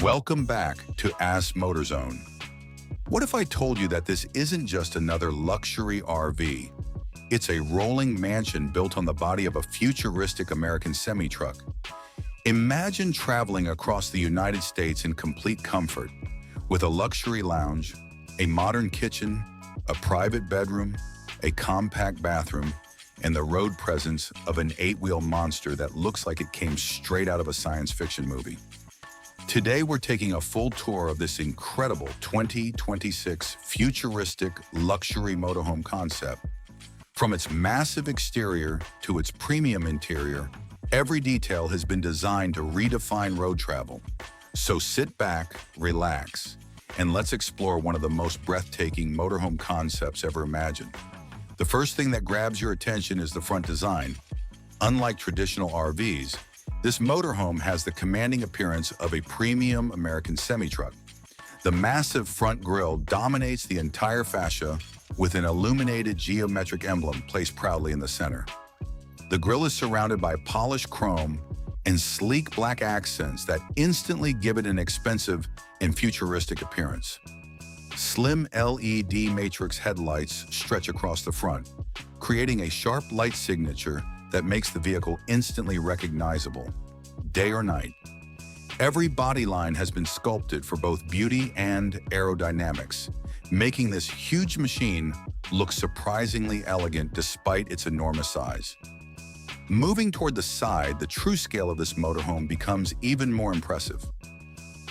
Welcome back to Ask Motorzone. What if I told you that this isn't just another luxury RV? It's a rolling mansion built on the body of a futuristic American semi-truck. Imagine traveling across the United States in complete comfort, with a luxury lounge, a modern kitchen, a private bedroom, a compact bathroom, and the road presence of an 8-wheel monster that looks like it came straight out of a science fiction movie. Today, we're taking a full tour of this incredible 2026 futuristic luxury motorhome concept. From its massive exterior to its premium interior, every detail has been designed to redefine road travel. So sit back, relax, and let's explore one of the most breathtaking motorhome concepts ever imagined. The first thing that grabs your attention is the front design. Unlike traditional RVs, this motorhome has the commanding appearance of a premium American semi-truck. The massive front grille dominates the entire fascia with an illuminated geometric emblem placed proudly in the center. The grille is surrounded by polished chrome and sleek black accents that instantly give it an expensive and futuristic appearance. Slim LED matrix headlights stretch across the front, creating a sharp light signature that makes the vehicle instantly recognizable, day or night. Every body line has been sculpted for both beauty and aerodynamics, making this huge machine look surprisingly elegant despite its enormous size. Moving toward the side, the true scale of this motorhome becomes even more impressive.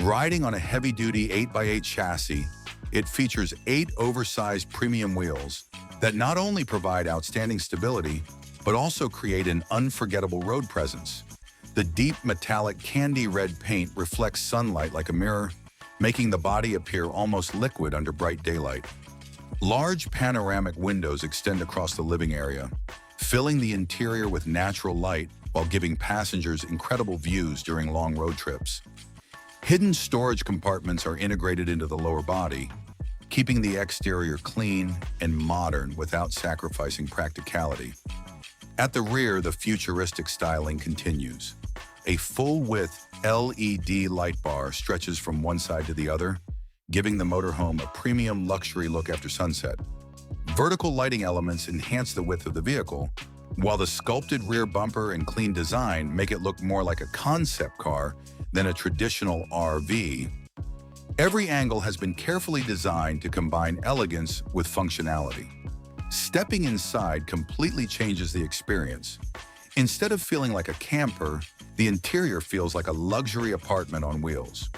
Riding on a heavy-duty 8x8 chassis, it features 8 oversized premium wheels that not only provide outstanding stability, but also create an unforgettable road presence. The deep metallic candy red paint reflects sunlight like a mirror, making the body appear almost liquid under bright daylight. Large panoramic windows extend across the living area, filling the interior with natural light while giving passengers incredible views during long road trips. Hidden storage compartments are integrated into the lower body, keeping the exterior clean and modern without sacrificing practicality. At the rear, the futuristic styling continues. A full-width LED light bar stretches from one side to the other, giving the motorhome a premium luxury look after sunset. Vertical lighting elements enhance the width of the vehicle, while the sculpted rear bumper and clean design make it look more like a concept car than a traditional RV. Every angle has been carefully designed to combine elegance with functionality. Stepping inside completely changes the experience. Instead of feeling like a camper, the interior feels like a luxury apartment on wheels.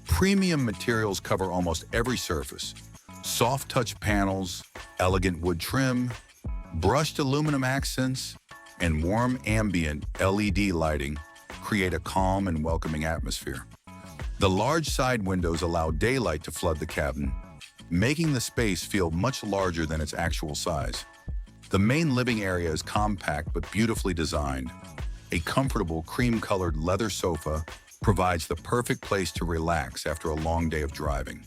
Premium materials cover almost every surface. Soft touch panels, elegant wood trim, brushed aluminum accents, and warm ambient LED lighting create a calm and welcoming atmosphere. The large side windows allow daylight to flood the cabin, making the space feel much larger than its actual size. The main living area is compact but beautifully designed. A comfortable cream-colored leather sofa provides the perfect place to relax after a long day of driving.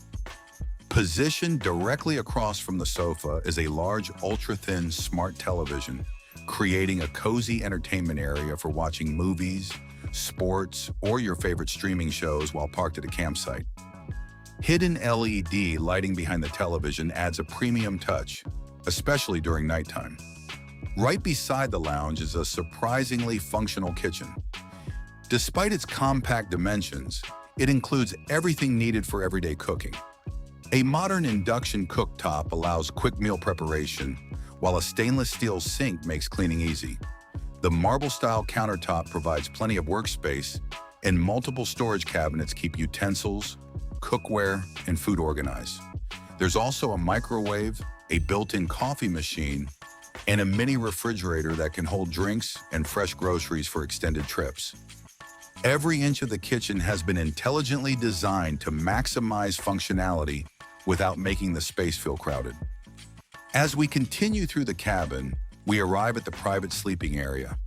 Positioned directly across from the sofa is a large ultra-thin smart television, creating a cozy entertainment area for watching movies, sports, or your favorite streaming shows while parked at a campsite. Hidden LED lighting behind the television adds a premium touch, especially during nighttime. Right beside the lounge is a surprisingly functional kitchen. Despite its compact dimensions, it includes everything needed for everyday cooking. A modern induction cooktop allows quick meal preparation, while a stainless steel sink makes cleaning easy. The marble-style countertop provides plenty of workspace, and multiple storage cabinets keep utensils, cookware, and food organized. There's also a microwave, a built-in coffee machine, and a mini refrigerator that can hold drinks and fresh groceries for extended trips. Every inch of the kitchen has been intelligently designed to maximize functionality without making the space feel crowded. As we continue through the cabin, we arrive at the private sleeping area.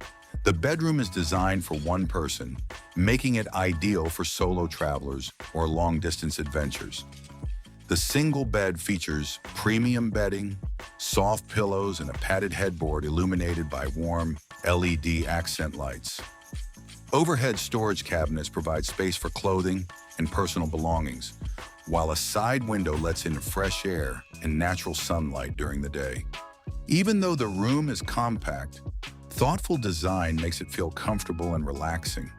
The bedroom is designed for one person, making it ideal for solo travelers or long-distance adventures. The single bed features premium bedding, soft pillows, and a padded headboard illuminated by warm LED accent lights. Overhead storage cabinets provide space for clothing and personal belongings, while a side window lets in fresh air and natural sunlight during the day. Even though the room is compact, thoughtful design makes it feel comfortable and relaxing.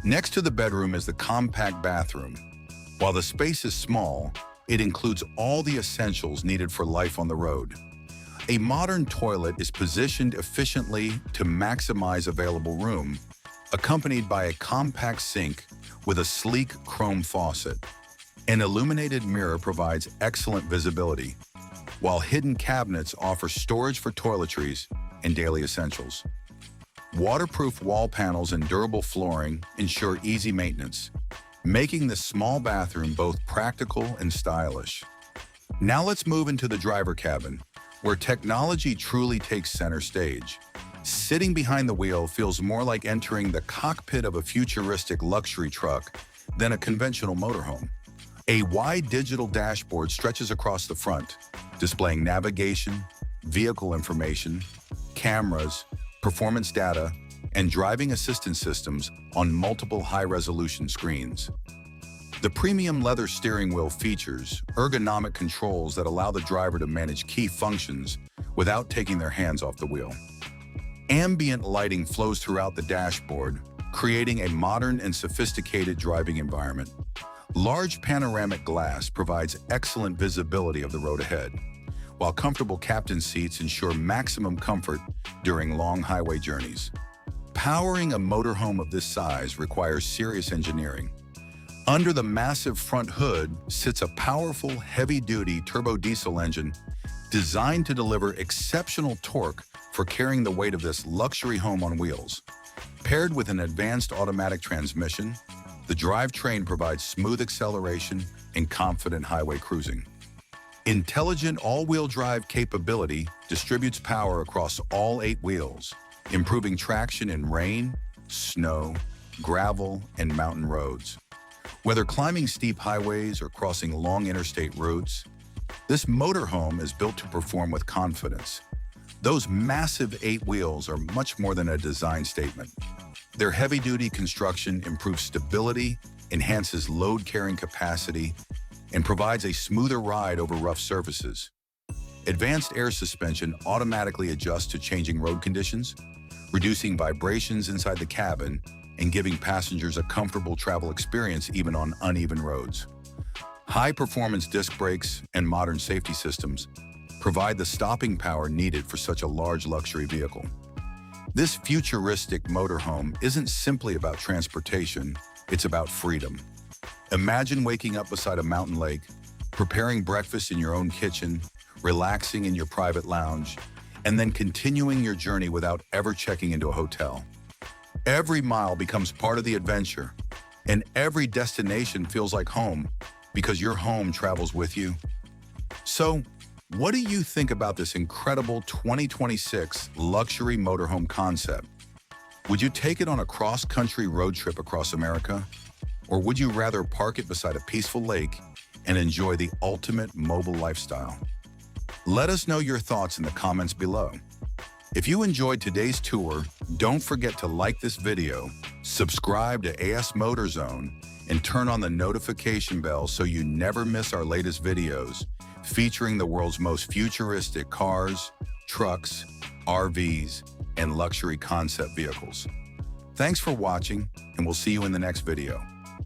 Next to the bedroom is the compact bathroom. While the space is small, it includes all the essentials needed for life on the road. A modern toilet is positioned efficiently to maximize available room, accompanied by a compact sink with a sleek chrome faucet. An illuminated mirror provides excellent visibility, while hidden cabinets offer storage for toiletries and daily essentials. Waterproof wall panels and durable flooring ensure easy maintenance, making this small bathroom both practical and stylish. Now let's move into the driver cabin, where technology truly takes center stage. Sitting behind the wheel feels more like entering the cockpit of a futuristic luxury truck than a conventional motorhome. A wide digital dashboard stretches across the front, displaying navigation, vehicle information, cameras, performance data, and driving assistance systems on multiple high-resolution screens. The premium leather steering wheel features ergonomic controls that allow the driver to manage key functions without taking their hands off the wheel. Ambient lighting flows throughout the dashboard, creating a modern and sophisticated driving environment. Large panoramic glass provides excellent visibility of the road ahead, while comfortable captain seats ensure maximum comfort during long highway journeys. Powering a motorhome of this size requires serious engineering. Under the massive front hood sits a powerful, heavy-duty turbo diesel engine designed to deliver exceptional torque for carrying the weight of this luxury home on wheels. Paired with an advanced automatic transmission, the drivetrain provides smooth acceleration and confident highway cruising. Intelligent all-wheel drive capability distributes power across all 8 wheels, improving traction in rain, snow, gravel, and mountain roads. Whether climbing steep highways or crossing long interstate routes, this motorhome is built to perform with confidence. Those massive 8 wheels are much more than a design statement. Their heavy-duty construction improves stability, enhances load-carrying capacity, and provides a smoother ride over rough surfaces. Advanced air suspension automatically adjusts to changing road conditions, reducing vibrations inside the cabin and giving passengers a comfortable travel experience even on uneven roads. High-performance disc brakes and modern safety systems provide the stopping power needed for such a large luxury vehicle. This futuristic motorhome isn't simply about transportation, it's about freedom. Imagine waking up beside a mountain lake, preparing breakfast in your own kitchen, relaxing in your private lounge, and then continuing your journey without ever checking into a hotel. Every mile becomes part of the adventure, and every destination feels like home because your home travels with you. So, what do you think about this incredible 2026 luxury motorhome concept? Would you take it on a cross-country road trip across America? Or would you rather park it beside a peaceful lake and enjoy the ultimate mobile lifestyle? Let us know your thoughts in the comments below. If you enjoyed today's tour, don't forget to like this video, subscribe to AS Motor Zone, and turn on the notification bell so you never miss our latest videos featuring the world's most futuristic cars, trucks, RVs, and luxury concept vehicles. Thanks for watching, and we'll see you in the next video.